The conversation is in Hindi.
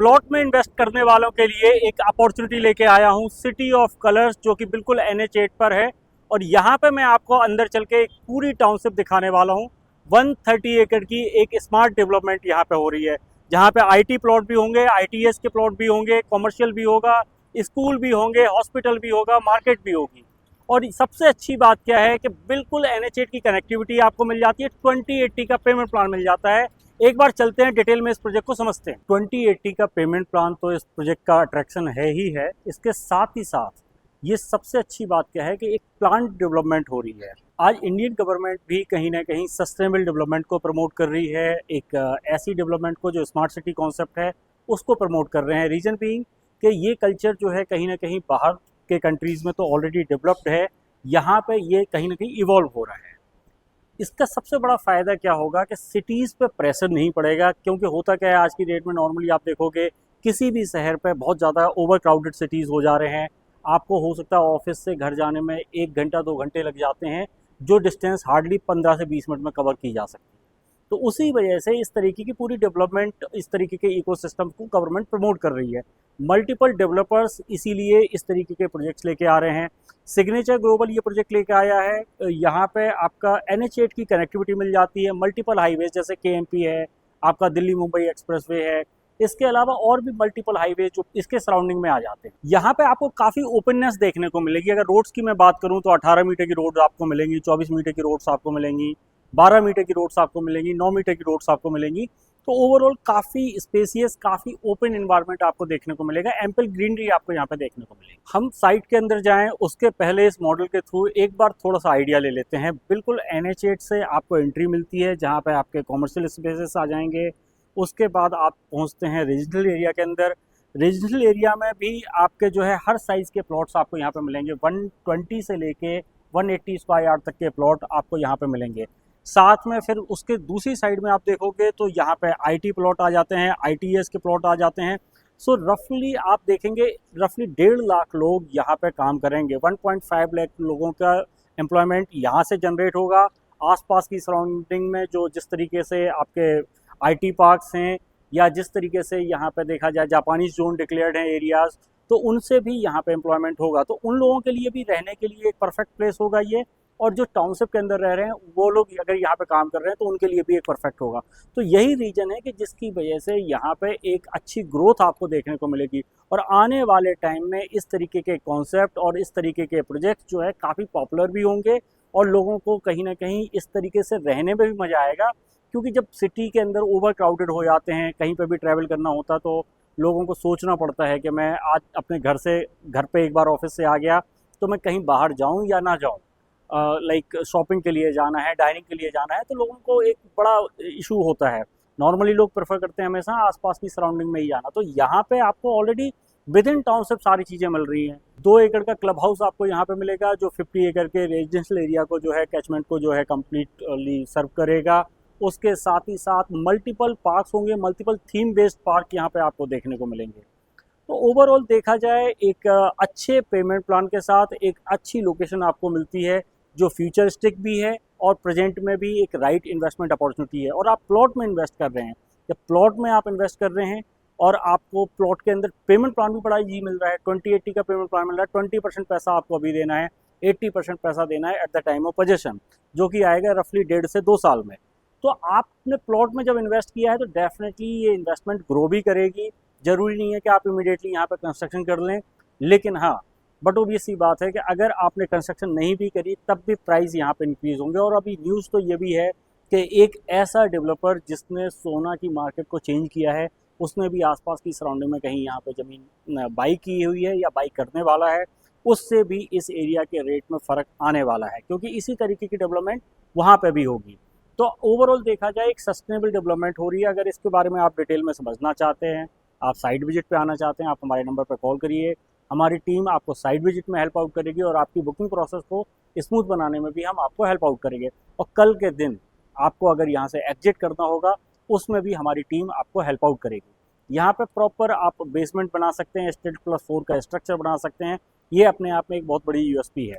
प्लॉट में इन्वेस्ट करने वालों के लिए एक अपॉर्चुनिटी लेके आया हूँ, सिटी ऑफ कलर्स, जो कि बिल्कुल NH8 पर है। और यहाँ पे मैं आपको अंदर चल के एक पूरी टाउनशिप दिखाने वाला हूँ। 130 एकड़ की एक स्मार्ट डेवलपमेंट यहाँ पे हो रही है, जहाँ पे IT प्लॉट भी होंगे, ITS के प्लॉट भी होंगे, कॉमर्शियल भी होगा, स्कूल भी होंगे, हॉस्पिटल भी होगा, मार्केट भी होगी। और सबसे अच्छी बात क्या है कि बिल्कुल NH8 की कनेक्टिविटी आपको मिल जाती है, 2080 का पेमेंट प्लान मिल जाता है। एक बार चलते हैं डिटेल में इस प्रोजेक्ट को समझते हैं। 2080 का पेमेंट प्लान तो इस प्रोजेक्ट का अट्रैक्शन है ही है। इसके साथ ही साथ ये सबसे अच्छी बात क्या है कि एक प्लांट डेवलपमेंट हो रही है। आज इंडियन गवर्नमेंट भी कहीं ना कहीं सस्टेनेबल डेवलपमेंट को प्रमोट कर रही है, एक ऐसी डेवलपमेंट को जो स्मार्ट सिटी कॉन्सेप्ट है उसको प्रमोट कर रहे हैं। रीजन बीइंग कि ये कल्चर जो है कहीं ना कहीं बाहर के कंट्रीज़ में तो ऑलरेडी डेवलप्ड है, यहाँ पे ये कहीं ना कहीं इवॉल्व हो रहा है। इसका सबसे बड़ा फ़ायदा क्या होगा कि सिटीज़ पे प्रेशर नहीं पड़ेगा, क्योंकि होता क्या है आज की डेट में नॉर्मली आप देखोगे किसी भी शहर पे बहुत ज़्यादा ओवर क्राउडेड सिटीज़ हो जा रहे हैं। आपको हो सकता है ऑफिस से घर जाने में 1 घंटा 2 घंटे लग जाते हैं, जो डिस्टेंस हार्डली 15 से 20 मिनट में कवर की जा सकती है। तो उसी वजह से इस तरीके की पूरी डेवलपमेंट, इस तरीके के इकोसिस्टम को गवर्नमेंट प्रमोट कर रही है। मल्टीपल डेवलपर्स इसीलिए इस तरीके के प्रोजेक्ट्स लेके आ रहे हैं। सिग्नेचर ग्लोबल ये प्रोजेक्ट लेके आया है। यहाँ पे आपका NH8 की कनेक्टिविटी मिल जाती है, मल्टीपल हाईवेज जैसे KMP है, आपका दिल्ली मुंबई एक्सप्रेसवे है, इसके अलावा और भी मल्टीपल हाईवे जो इसके सराउंडिंग में आ जाते हैं। यहाँ पे आपको काफ़ी ओपननेस देखने को मिलेगी। अगर रोड्स की मैं बात करूँ तो 18 मीटर की रोड आपको मिलेंगी, 24 मीटर की रोड्स आपको मिलेंगी, 12 मीटर की रोड्स आपको मिलेंगी, 9 मीटर की रोड्स आपको मिलेंगी। तो ओवरऑल काफ़ी स्पेसियस, काफ़ी ओपन इन्वायरमेंट आपको देखने को मिलेगा। एम्पल ग्रीनरी आपको यहाँ पे देखने को मिलेगी। हम साइट के अंदर जाएं उसके पहले इस मॉडल के थ्रू एक बार थोड़ा सा आइडिया ले लेते हैं। बिल्कुल NH8 से आपको एंट्री मिलती है, जहाँ पे आपके कॉमर्शियल स्पेसेस आ जाएंगे। उसके बाद आप पहुँचते हैं रीजनल एरिया के अंदर। रीजनल एरिया में भी आपके जो है हर साइज़ के प्लॉट्स आपको यहाँ पे मिलेंगे। 120 से लेके 180 स्क्वायर यार्ड तक के प्लॉट आपको यहाँ पे मिलेंगे। साथ में फिर उसके दूसरी साइड में आप देखोगे तो यहाँ पे IT प्लॉट आ जाते हैं, ITS के प्लॉट आ जाते हैं। सो रफली आप देखेंगे रफली 1.5 लाख लोग यहाँ पे काम करेंगे। 1.5 लाख लोगों का एम्प्लॉयमेंट यहाँ से जनरेट होगा। आसपास की सराउंडिंग में जो जिस तरीके से आपके IT पार्क्स हैं, या जिस तरीके से यहाँ पे देखा जाए जापानीज जोन डिक्लेयर्ड हैं एरियाज़, तो उनसे भी यहाँ पे एम्प्लॉयमेंट होगा। तो उन लोगों के लिए भी रहने के लिए एक परफेक्ट प्लेस होगा ये। और जो टाउनशिप के अंदर रह रहे हैं वो लोग अगर यहाँ पे काम कर रहे हैं तो उनके लिए भी एक परफेक्ट होगा। तो यही रीजन है कि जिसकी वजह से यहाँ पे एक अच्छी ग्रोथ आपको देखने को मिलेगी। और आने वाले टाइम में इस तरीके के कॉन्सेप्ट और इस तरीके के प्रोजेक्ट जो है काफ़ी पॉपुलर भी होंगे, और लोगों को कहीं ना कहीं इस तरीके से रहने में भी मज़ा आएगा। क्योंकि जब सिटी के अंदर ओवर क्राउडेड हो जाते हैं, कहीं पर भी ट्रैवल करना होता तो लोगों को सोचना पड़ता है कि मैं आज अपने घर पे एक बार ऑफिस से आ गया तो मैं कहीं बाहर जाऊँ या ना जाऊँ, लाइक शॉपिंग के लिए जाना है, डाइनिंग के लिए जाना है, तो लोगों को एक बड़ा इशू होता है। नॉर्मली लोग प्रेफर करते हैं हमेशा आसपास की सराउंडिंग में ही जाना। तो यहाँ पे आपको ऑलरेडी विद इन टाउनशिप सारी चीज़ें मिल रही हैं। 2 एकड़ का क्लब हाउस आपको यहाँ पे मिलेगा, जो 50 एकड़ के रेजिडेंशियल एरिया को जो है, कैचमेंट को जो है कम्प्लीटली सर्व करेगा। उसके साथ ही साथ मल्टीपल पार्क्स होंगे, मल्टीपल थीम बेस्ड पार्क यहाँ पे आपको देखने को मिलेंगे। तो ओवरऑल देखा जाए एक अच्छे पेमेंट प्लान के साथ एक अच्छी लोकेशन आपको मिलती है, जो फ्यूचरिस्टिक भी है और प्रेजेंट में भी एक राइट इन्वेस्टमेंट अपॉर्चुनिटी है। और आप प्लॉट में इन्वेस्ट कर रहे हैं, जब प्लॉट में आप इन्वेस्ट कर रहे हैं और आपको प्लॉट के अंदर पेमेंट प्लान भी बड़ा जी मिल रहा है, 2080 का पेमेंट प्लान मिल रहा है। 20% पैसा आपको अभी देना है, 80% पैसा देना है at the time of possession, जो कि आएगा रफली 1.5 से 2 साल में। तो आपने प्लॉट में जब इन्वेस्ट किया है तो डेफिनेटली ये इन्वेस्टमेंट ग्रो भी करेगी। ज़रूरी नहीं है कि आप इमीडिएटली यहाँ पर कंस्ट्रक्शन कर लें, लेकिन हाँ, बट ऑब्वियस सी बात है कि अगर आपने कंस्ट्रक्शन नहीं भी करी तब भी प्राइस यहाँ पे इंक्रीज़ होंगे। और अभी न्यूज़ तो ये भी है कि एक ऐसा डेवलपर जिसने सोना की मार्केट को चेंज किया है, उसने भी आसपास की सराउंडिंग में कहीं यहाँ पे ज़मीन बाई की हुई है या बाई करने वाला है। उससे भी इस एरिया के रेट में फ़र्क आने वाला है, क्योंकि इसी तरीके की डेवलपमेंट वहाँ पर भी होगी। तो ओवरऑल देखा जाए एक सस्टेनेबल डेवलपमेंट हो रही है। अगर इसके बारे में आप डिटेल में समझना चाहते हैं, आप साइट विजिट पे आना चाहते हैं, आप हमारे नंबर पर कॉल करिए। हमारी टीम आपको साइट विजिट में हेल्प आउट करेगी, और आपकी बुकिंग प्रोसेस को स्मूथ बनाने में भी हम आपको हेल्प आउट करेंगे। और कल के दिन आपको अगर यहाँ से एग्जिट करना होगा, उसमें भी हमारी टीम आपको हेल्प आउट करेगी। यहाँ पे प्रॉपर आप बेसमेंट बना सकते हैं, स्टेट +4 का स्ट्रक्चर बना सकते हैं। ये अपने आप में एक बहुत बड़ी USP है।